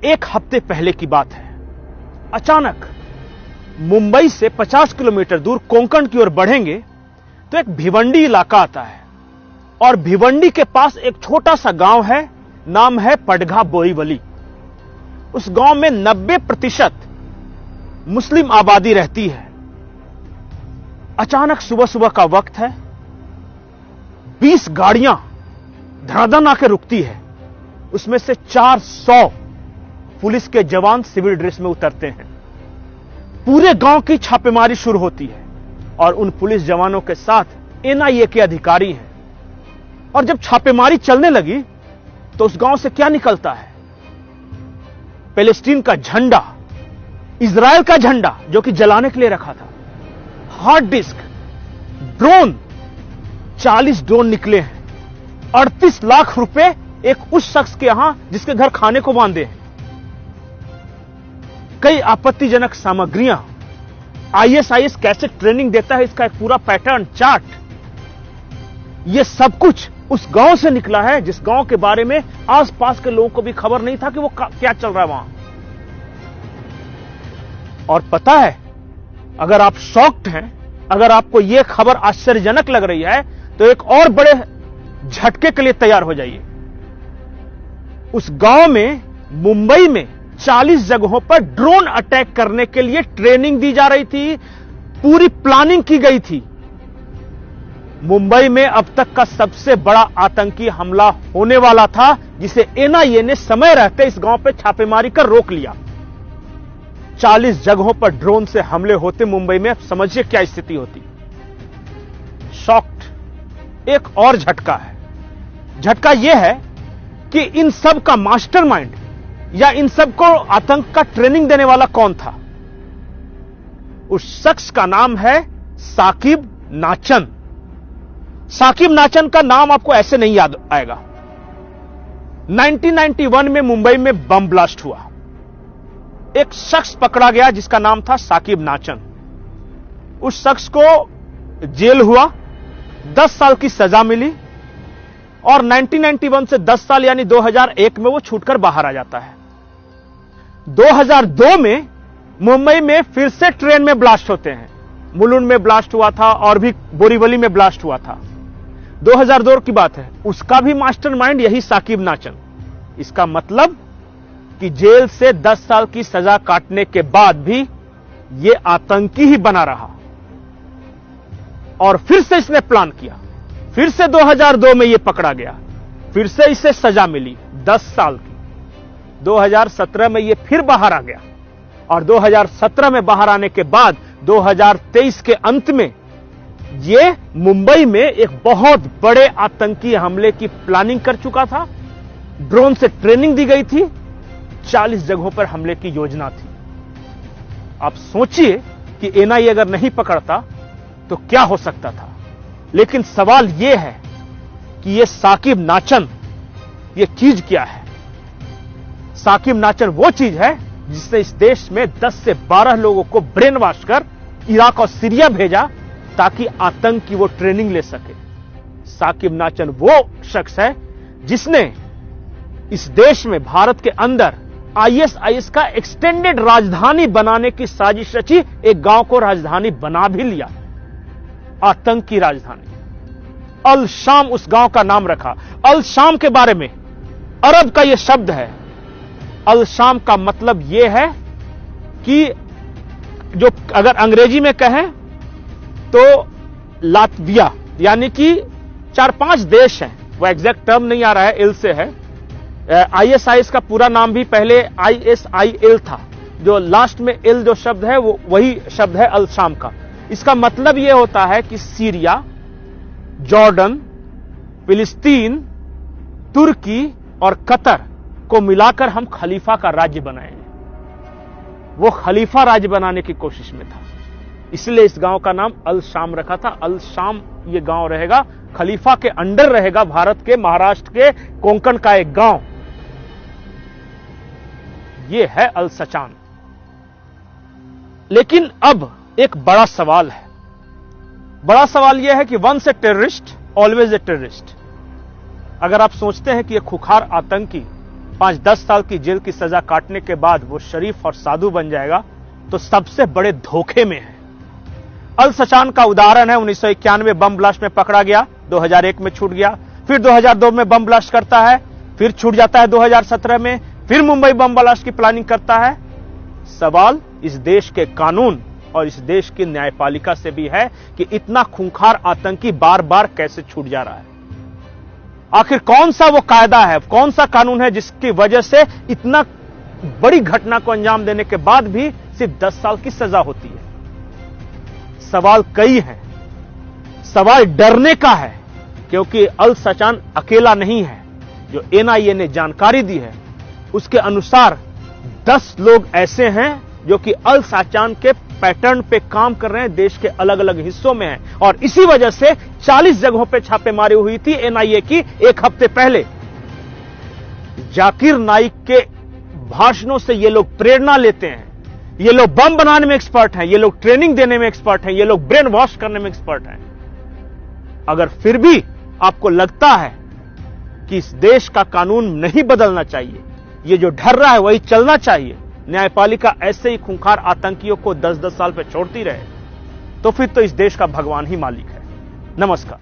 एक हफ्ते पहले की बात है। अचानक मुंबई से 50 किलोमीटर दूर कोंकण की ओर बढ़ेंगे तो एक भिवंडी इलाका आता है और भिवंडी के पास एक छोटा सा गांव है, नाम है पडघा बोरीवली। उस गांव में 90% मुस्लिम आबादी रहती है। अचानक सुबह सुबह का वक्त है, 20 गाड़ियां धड़ाधड़ आके रुकती है। उसमें से 400 पुलिस के जवान सिविल ड्रेस में उतरते हैं। पूरे गांव की छापेमारी शुरू होती है और उन पुलिस जवानों के साथ एनआईए के अधिकारी हैं। और जब छापेमारी चलने लगी तो उस गांव से क्या निकलता है? पैलेस्टीन का झंडा, इजराइल का झंडा जो कि जलाने के लिए रखा था, हार्ड डिस्क, ड्रोन, 40 ड्रोन निकले हैं। 38 लाख रुपए एक उस शख्स के यहां जिसके घर खाने को बांधे हैं। कई आपत्तिजनक सामग्रियां, आईएसआईएस कैसे ट्रेनिंग देता है इसका एक पूरा पैटर्न चार्ट, यह सब कुछ उस गांव से निकला है जिस गांव के बारे में आसपास के लोगों को भी खबर नहीं था कि वो क्या चल रहा है वहां। और पता है, अगर आप शॉक्ड हैं, अगर आपको यह खबर आश्चर्यजनक लग रही है तो एक और बड़े झटके के लिए तैयार हो जाइए। उस गांव में, मुंबई में 40 जगहों पर ड्रोन अटैक करने के लिए ट्रेनिंग दी जा रही थी, पूरी प्लानिंग की गई थी। मुंबई में अब तक का सबसे बड़ा आतंकी हमला होने वाला था जिसे एनआईए ने समय रहते इस गांव पर छापेमारी कर रोक लिया। 40 जगहों पर ड्रोन से हमले होते मुंबई में, अब समझिए क्या स्थिति होती। शॉक्ड। एक और झटका है। झटका यह है कि इन सब का मास्टरमाइंड या इन सब को आतंक का ट्रेनिंग देने वाला कौन था? उस शख्स का नाम है साकिब नाचन। साकिब नाचन का नाम आपको ऐसे नहीं याद आएगा। 1991 में मुंबई में बम ब्लास्ट हुआ। एक शख्स पकड़ा गया जिसका नाम था साकिब नाचन। उस शख्स को जेल हुआ, 10 साल की सजा मिली और 1991 से 10 साल यानी 2001 में वो छूटकर बाहर आ जाता है। 2002 में मुंबई में फिर से ट्रेन में ब्लास्ट होते हैं। मुलुंड में ब्लास्ट हुआ था और भी बोरीवली में ब्लास्ट हुआ था। 2002 की बात है। उसका भी मास्टरमाइंड यही साकिब नाचन। इसका मतलब कि जेल से 10 साल की सजा काटने के बाद भी यह आतंकी ही बना रहा और फिर से इसने प्लान किया। फिर से 2002 में यह पकड़ा गया, फिर से इसे सजा मिली 10 साल की। 2017 में यह फिर बाहर आ गया और 2017 में बाहर आने के बाद 2023 के अंत में यह मुंबई में एक बहुत बड़े आतंकी हमले की प्लानिंग कर चुका था। ड्रोन से ट्रेनिंग दी गई थी, 40 जगहों पर हमले की योजना थी। आप सोचिए कि एनआईए अगर नहीं पकड़ता तो क्या हो सकता था। लेकिन सवाल यह है कि यह साकिब नाचन, यह चीज क्या है? साकिब नाचन वो चीज है जिसने इस देश में 10 से 12 लोगों को ब्रेन वॉश कर इराक और सीरिया भेजा ताकि आतंक की वो ट्रेनिंग ले सके। साकिब नाचन वो शख्स है जिसने इस देश में, भारत के अंदर आईएसआईएस का एक्सटेंडेड राजधानी बनाने की साजिश रची। एक गांव को राजधानी बना भी लिया, आतंक की राजधानी। अल शाम उस गांव का नाम रखा। अल शाम के बारे में अरब का यह शब्द है। अल शाम का मतलब यह है कि जो अगर अंग्रेजी में कहें तो लातविया, यानी कि 4-5 देश हैं, वो एग्जैक्ट टर्म नहीं आ रहा है, इल से है। आईएसआईएस का पूरा नाम भी पहले आईएसआईएल था, जो लास्ट में इल जो शब्द है वो वही शब्द है अल शाम का। इसका मतलब यह होता है कि सीरिया, जॉर्डन, फिलिस्तीन, तुर्की और कतर को मिलाकर हम खलीफा का राज्य बनाए। वो खलीफा राज्य बनाने की कोशिश में था, इसलिए इस गांव का नाम अल शाम रखा था। अल शाम ये गांव रहेगा, खलीफा के अंडर रहेगा, भारत के महाराष्ट्र के कोंकण का एक गांव। ये है अल सचान। लेकिन अब एक बड़ा सवाल है। बड़ा सवाल यह है कि once a terrorist always a terrorist. अगर आप सोचते हैं कि यह खुखार आतंकी 5-10 साल की जेल की सजा काटने के बाद वो शरीफ और साधु बन जाएगा तो सबसे बड़े धोखे में है। अल सचान का उदाहरण है, 1991 बम ब्लास्ट में पकड़ा गया, 2001 में छूट गया, फिर 2002 में बम ब्लास्ट करता है, फिर छूट जाता है 2017 में, फिर मुंबई बम ब्लास्ट की प्लानिंग करता है। सवाल इस देश के कानून और इस देश की न्यायपालिका से भी है कि इतना खूंखार आतंकी बार बार कैसे छूट जा रहा है। आखिर कौन सा वो कायदा है, कौन सा कानून है जिसकी वजह से इतना बड़ी घटना को अंजाम देने के बाद भी सिर्फ 10 साल की सजा होती है। सवाल कई हैं। सवाल डरने का है, क्योंकि अल सचान अकेला नहीं है। जो एनआईए ने जानकारी दी है उसके अनुसार 10 लोग ऐसे हैं जो कि अल सचान के पैटर्न पे काम कर रहे हैं, देश के अलग अलग हिस्सों में हैं, और इसी वजह से 40 जगहों पे छापेमारी हुई थी एनआईए की 1 हफ्ते पहले। जाकिर नाइक के भाषणों से ये लोग प्रेरणा लेते हैं। ये लोग बम बनाने में एक्सपर्ट हैं, ये लोग ट्रेनिंग देने में एक्सपर्ट हैं, ये लोग ब्रेन वॉश करने में एक्सपर्ट हैं। अगर फिर भी आपको लगता है कि इस देश का कानून नहीं बदलना चाहिए, ये जो ढर रहा है वही चलना चाहिए, न्यायपालिका ऐसे ही खूंखार आतंकियों को 10-10 साल पे छोड़ती रहे, तो फिर तो इस देश का भगवान ही मालिक है। नमस्कार।